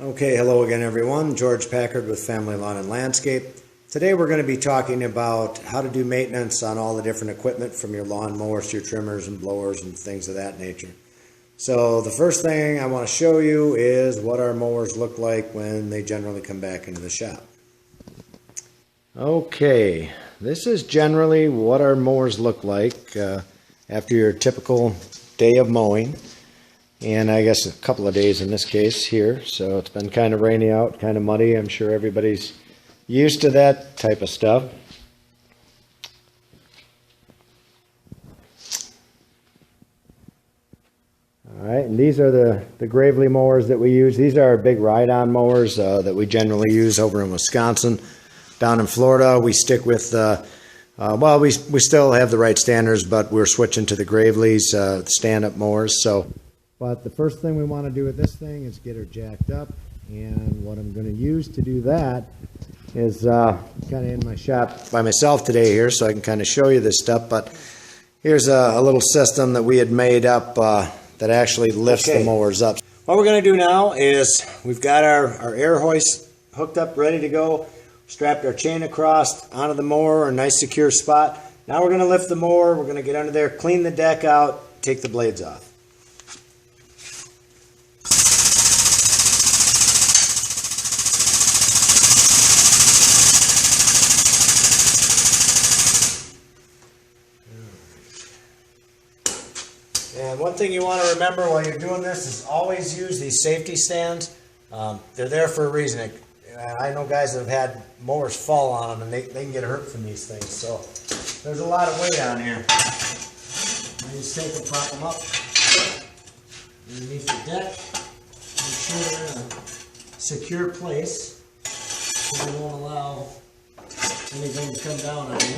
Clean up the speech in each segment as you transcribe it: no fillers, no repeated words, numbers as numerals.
Okay, hello again everyone. George Packard with Family Lawn and Landscape. Today we're going to be talking about how to do maintenance on all the different equipment from your lawn mowers to your trimmers and blowers and things of that nature. So the first thing I want to show you is what our mowers look like when they generally come back into the shop. Okay, this is generally what our mowers look like after your typical day of mowing. And I guess a couple of days in this case here. So it's been kind of rainy out, kind of muddy. I'm sure everybody's used to that type of stuff. All right, and these are the Gravely mowers that we use. These are our big ride-on mowers that we generally use over in Wisconsin. Down in Florida, we stick with, well, we still have the right standards, but we're switching to the Gravely's stand-up mowers. But the first thing we want to do with this thing is get her jacked up, and what I'm going to use to do that is kind of in my shop by myself today here, so I can kind of show you this stuff. But here's a little system that we had made up that actually lifts the mowers up. What we're going to do now is we've got our air hoist hooked up, ready to go, strapped our chain across onto the mower, a nice secure spot. Now we're going to lift the mower, we're going to get under there, clean the deck out, take the blades off. And one thing you want to remember while you're doing this is always use these safety stands. They're there for a reason. I know guys that have had mowers fall on them and they can get hurt from these things. So there's a lot of weight on here. You just take them, prop them up underneath the deck. Make sure they're in a secure place so they won't allow anything to come down on you.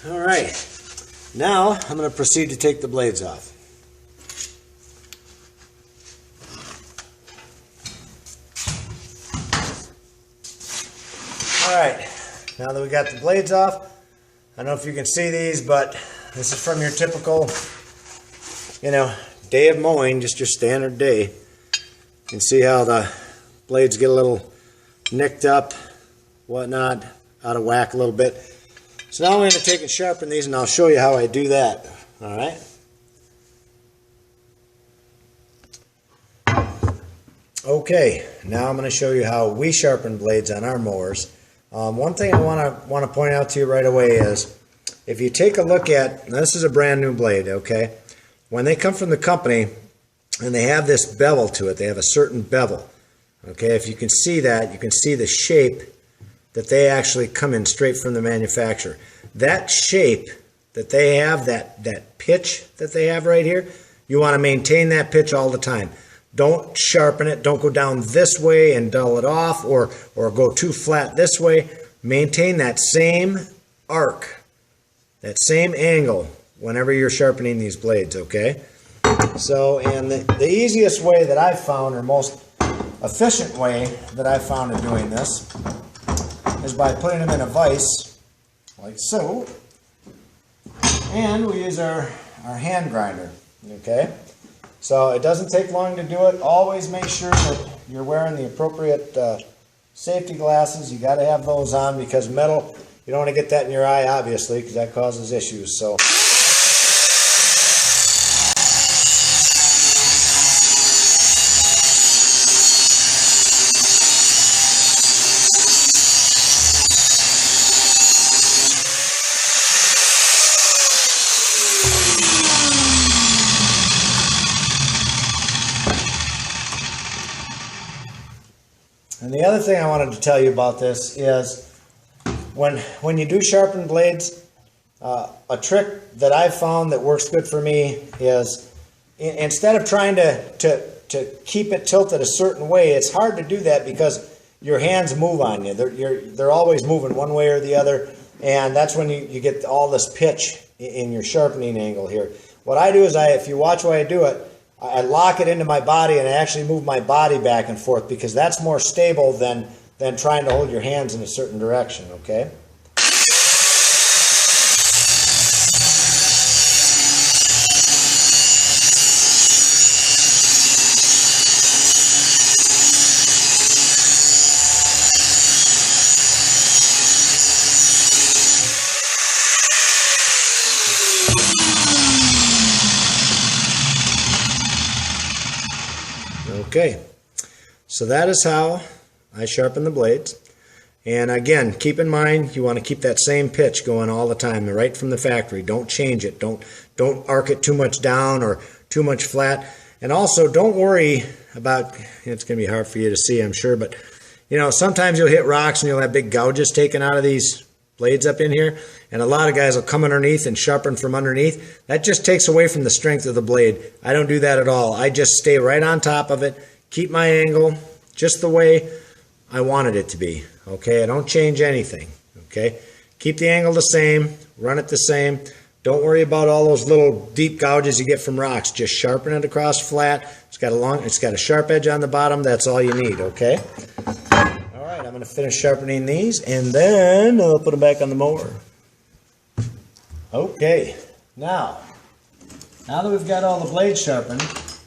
All right, now I'm going to proceed to take the blades off. All right, now that we got the blades off, I don't know if you can see these, but this is from your typical, day of mowing, just your standard day. You can see how the blades get a little nicked up, whatnot, out of whack a little bit. So now I'm going to take and sharpen these, and I'll show you how I do that. All right. Okay, now I'm going to show you how we sharpen blades on our mowers. One thing I want to point out to you right away is, if you take a look at, this is a brand new blade, okay? When they come from the company and they have this bevel to it, they have a certain bevel. Okay, if you can see that, you can see the shape that they actually come in straight from the manufacturer. That shape that they have, that pitch that they have right here, you want to maintain that pitch all the time. Don't sharpen it. Don't go down this way and dull it off, or go too flat this way. Maintain that same arc, that same angle whenever you're sharpening these blades, okay? So, and the easiest way that I've found, or most efficient way that I've found of doing this, is by putting them in a vise, like so, and we use our hand grinder, okay? So it doesn't take long to do it. Always make sure that you're wearing the appropriate safety glasses. You got to have those on, because metal, you don't want to get that in your eye, obviously, because that causes issues. So. And the other thing I wanted to tell you about this is when you do sharpen blades, a trick that I've found that works good for me is, instead of trying to keep it tilted a certain way, it's hard to do that because your hands move on you. They're always moving one way or the other, and that's when you get all this pitch in your sharpening angle here. What I do is, if you watch while I do it, I lock it into my body and I actually move my body back and forth, because that's more stable than than trying to hold your hands in a certain direction, okay? Okay, so that is how I sharpen the blades. And again, keep in mind, you want to keep that same pitch going all the time, right from the factory. Don't change it. Don't arc it too much down or too much flat. And also, don't worry about, it's going to be hard for you to see, I'm sure, but sometimes you'll hit rocks and you'll have big gouges taken out of these blades up in here, and a lot of guys will come underneath and sharpen from underneath. That just takes away from the strength of the blade. I don't do that at all. I just stay right on top of it, keep my angle just the way I wanted it to be. Okay, I don't change anything. Okay, keep the angle the same, run it the same. Don't worry about all those little deep gouges you get from rocks. Just sharpen it across flat. It's got a sharp edge on the bottom. That's all you need. Okay. I'm going to finish sharpening these, and then I'll put them back on the mower. Okay, now that we've got all the blades sharpened,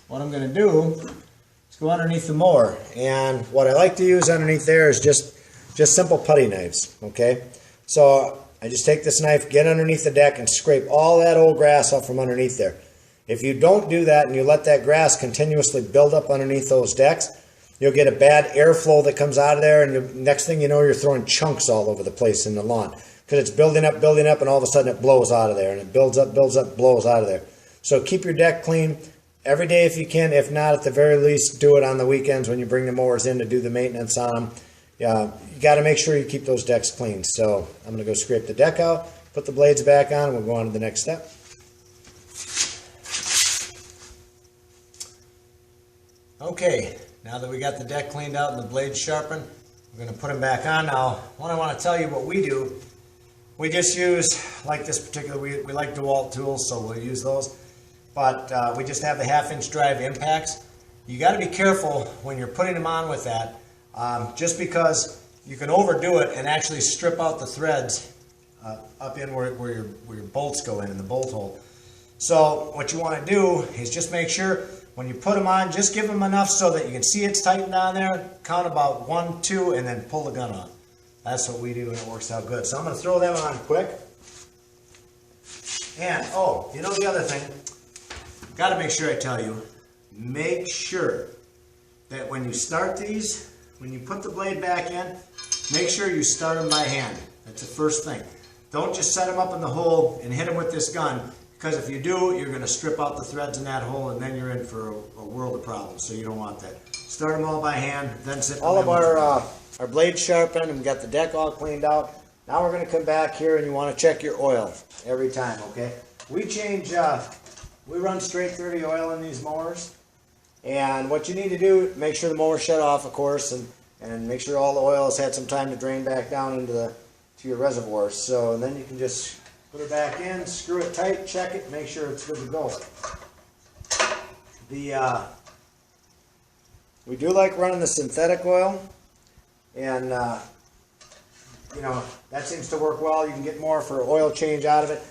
what I'm going to do is go underneath the mower. And what I like to use underneath there is just simple putty knives, okay? So I just take this knife, get underneath the deck, and scrape all that old grass off from underneath there. If you don't do that and you let that grass continuously build up underneath those decks, you'll get a bad airflow that comes out of there, and next thing you know, you're throwing chunks all over the place in the lawn because it's building up, and all of a sudden it blows out of there, and it builds up, blows out of there. So keep your deck clean every day if you can. If not, at the very least, do it on the weekends when you bring the mowers in to do the maintenance on them. You got to make sure you keep those decks clean. So I'm going to go scrape the deck out, put the blades back on, and we'll go on to the next step. Okay. Now that we got the deck cleaned out and the blades sharpened, we're going to put them back on. Now, what I want to tell you what we do, we just use, like this particular, we like DeWalt tools, so we'll use those. But we just have the 1/2-inch drive impacts. You got to be careful when you're putting them on with that, just because you can overdo it and actually strip out the threads up in where your bolts go in the bolt hole. So what you want to do is just make sure when you put them on, just give them enough so that you can see it's tightened on there. Count about 1, 2, and then pull the gun on. That's what we do, and it works out good. So I'm going to throw them on quick. And, oh, the other thing, got to make sure I tell you, make sure that when you start these, when you put the blade back in, make sure you start them by hand. That's the first thing. Don't just set them up in the hole and hit them with this gun. Because if you do, you're going to strip out the threads in that hole, and then you're in for a world of problems. So you don't want that. Start them all by hand, then sit. All of our blades sharpened, and we got the deck all cleaned out. Now we're going to come back here, and you want to check your oil every time. Okay? We run straight 30 oil in these mowers, and what you need to do, make sure the mower shut off, of course, and make sure all the oil has had some time to drain back down into your reservoir. So, and then you can just put it back in, screw it tight, check it, make sure it's good to go. We do like running the synthetic oil, and that seems to work well. You can get more for oil change out of it.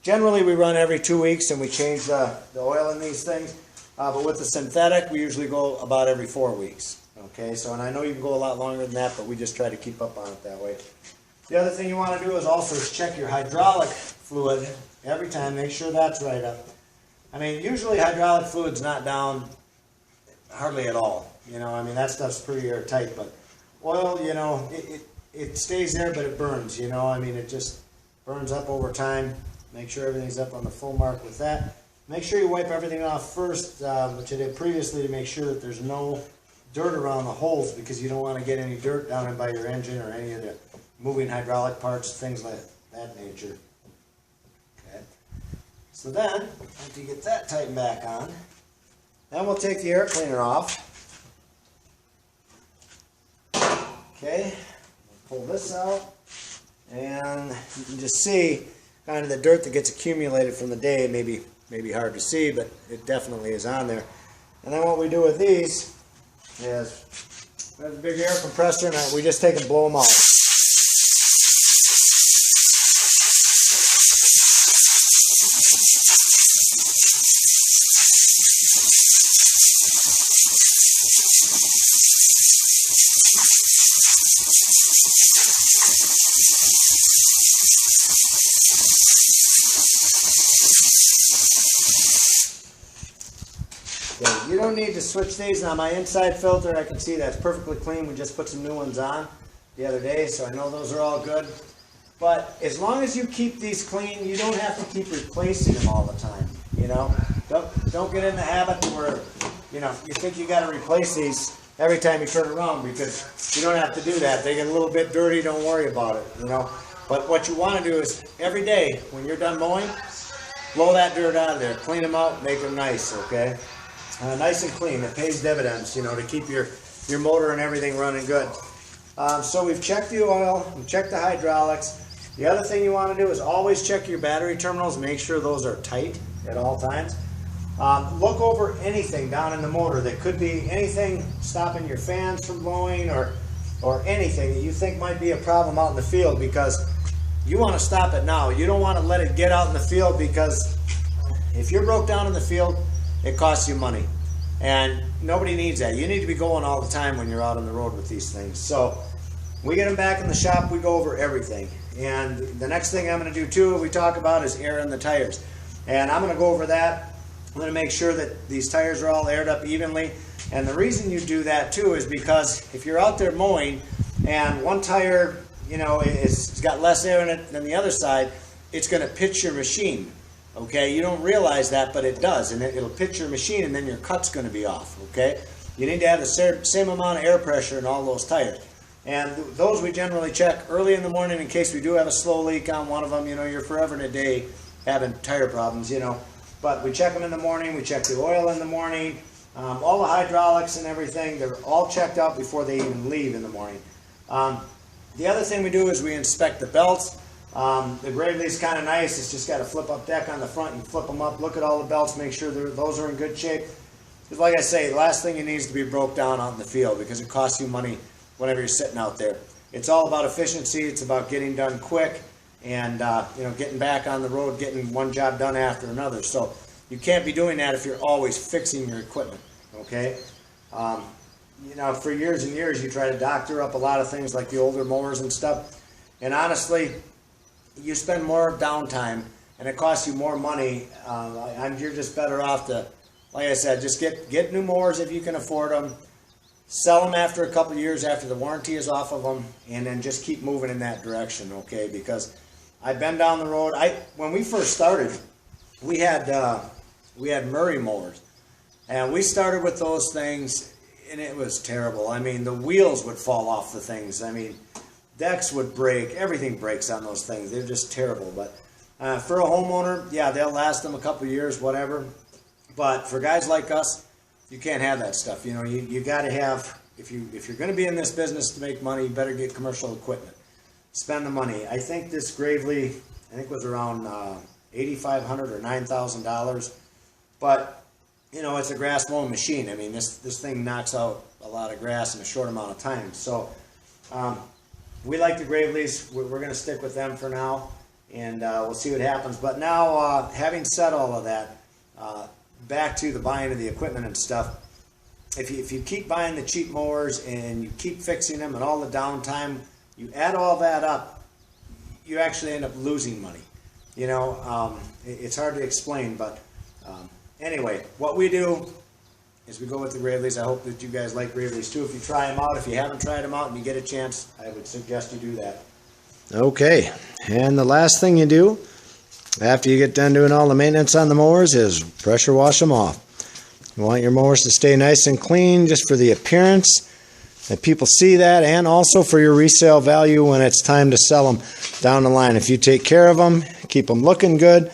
Generally, we run every 2 weeks, and we change the oil in these things. But with the synthetic, we usually go about every 4 weeks. Okay, so, and I know you can go a lot longer than that, but we just try to keep up on it that way. The other thing you want to do is also check your hydraulic fluid every time. Make sure that's right up. I mean, usually hydraulic fluid's not down hardly at all. That stuff's pretty airtight. But oil, it stays there, but it burns. It just burns up over time. Make sure everything's up on the full mark with that. Make sure you wipe everything off first, which I did previously, to make sure that there's no dirt around the holes, because you don't want to get any dirt down in by your engine or any of the moving hydraulic parts, things like that nature. Okay. So then, after you get that tightened back on, then we'll take the air cleaner off. Okay, pull this out, and you can just see kind of the dirt that gets accumulated from the day. Maybe hard to see, but it definitely is on there. And then what we do with these is That's a big air compressor, and we just take and blow them out. Okay, you don't need to switch these. Now my inside filter, I can see that's perfectly clean. We just put some new ones on the other day, so I know those are all good. But as long as you keep these clean, you don't have to keep replacing them all the time. You know, don't get in the habit where you think you got to replace these every time you turn around, because you don't have to do that. They get a little bit dirty. Don't worry about it. But what you want to do is every day when you're done mowing, blow that dirt out of there, clean them out, make them nice. Okay, nice and clean. It pays dividends. To keep your motor and everything running good. So we've checked the oil, we've checked the hydraulics. The other thing you want to do is always check your battery terminals, make sure those are tight at all times. Look over anything down in the motor that could be anything stopping your fans from blowing or anything that you think might be a problem out in the field, because you want to stop it now. You don't want to let it get out in the field, because if you're broke down in the field, it costs you money. And nobody needs that. You need to be going all the time when you're out on the road with these things. So we get them back in the shop, we go over everything. And the next thing I'm going to do too, we talk about, is air in the tires. And I'm going to go over that. I'm going to make sure that these tires are all aired up evenly. And the reason you do that too is because if you're out there mowing and one tire, it's got less air in it than the other side, it's going to pitch your machine. Okay, you don't realize that, but it does, and it'll pitch your machine, and then your cut's going to be off. Okay, you need to have the same amount of air pressure in all those tires. And those we generally check early in the morning in case we do have a slow leak on one of them. You're forever and a day having tire problems, But we check them in the morning, we check the oil in the morning, all the hydraulics and everything, they're all checked out before they even leave in the morning. The other thing we do is we inspect the belts. The Gravely's kind of nice. It's just got a flip-up deck on the front. You flip them up, look at all the belts, make sure those are in good shape. Because like I say, the last thing you need is to be broke down out in the field, because it costs you money whenever you're sitting out there. It's all about efficiency. It's about getting done quick and getting back on the road, getting one job done after another. So you can't be doing that if you're always fixing your equipment. Okay. For years and years, you try to doctor up a lot of things like the older mowers and stuff, and honestly, you spend more downtime and it costs you more money. You're just better off to, like I said, just get new mowers if you can afford them. Sell them after a couple of years after the warranty is off of them, and then just keep moving in that direction. Okay, because I've been down the road. When we first started, we had Murray mowers, and we started with those things, and it was terrible. I mean, the wheels would fall off the things. I mean, decks would break. Everything breaks on those things. They're just terrible. But for a homeowner, yeah, they'll last them a couple of years, whatever. But for guys like us, you can't have that stuff. You got to have, if you're going to be in this business to make money, you better get commercial equipment. Spend the money. I think this Gravely, was around $8,500 or $9,000. But it's a grass mowing machine. I mean, this thing knocks out a lot of grass in a short amount of time. So we like the Gravely's. We're going to stick with them for now, and we'll see what happens. But now, having said all of that, back to the buying of the equipment and stuff. If you keep buying the cheap mowers and you keep fixing them and all the downtime, you add all that up, you actually end up losing money. It's hard to explain, but anyway, what we do is we go with the Gravely's. I hope that you guys like Gravely's too. If you try them out, if you haven't tried them out and you get a chance, I would suggest you do that. Okay, and the last thing you do after you get done doing all the maintenance on the mowers is pressure wash them off. You want your mowers to stay nice and clean just for the appearance, that people see that, and also for your resale value when it's time to sell them down the line. If you take care of them, keep them looking good,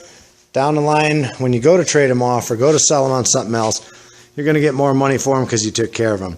down the line when you go to trade them off or go to sell them on something else, you're going to get more money for them because you took care of them.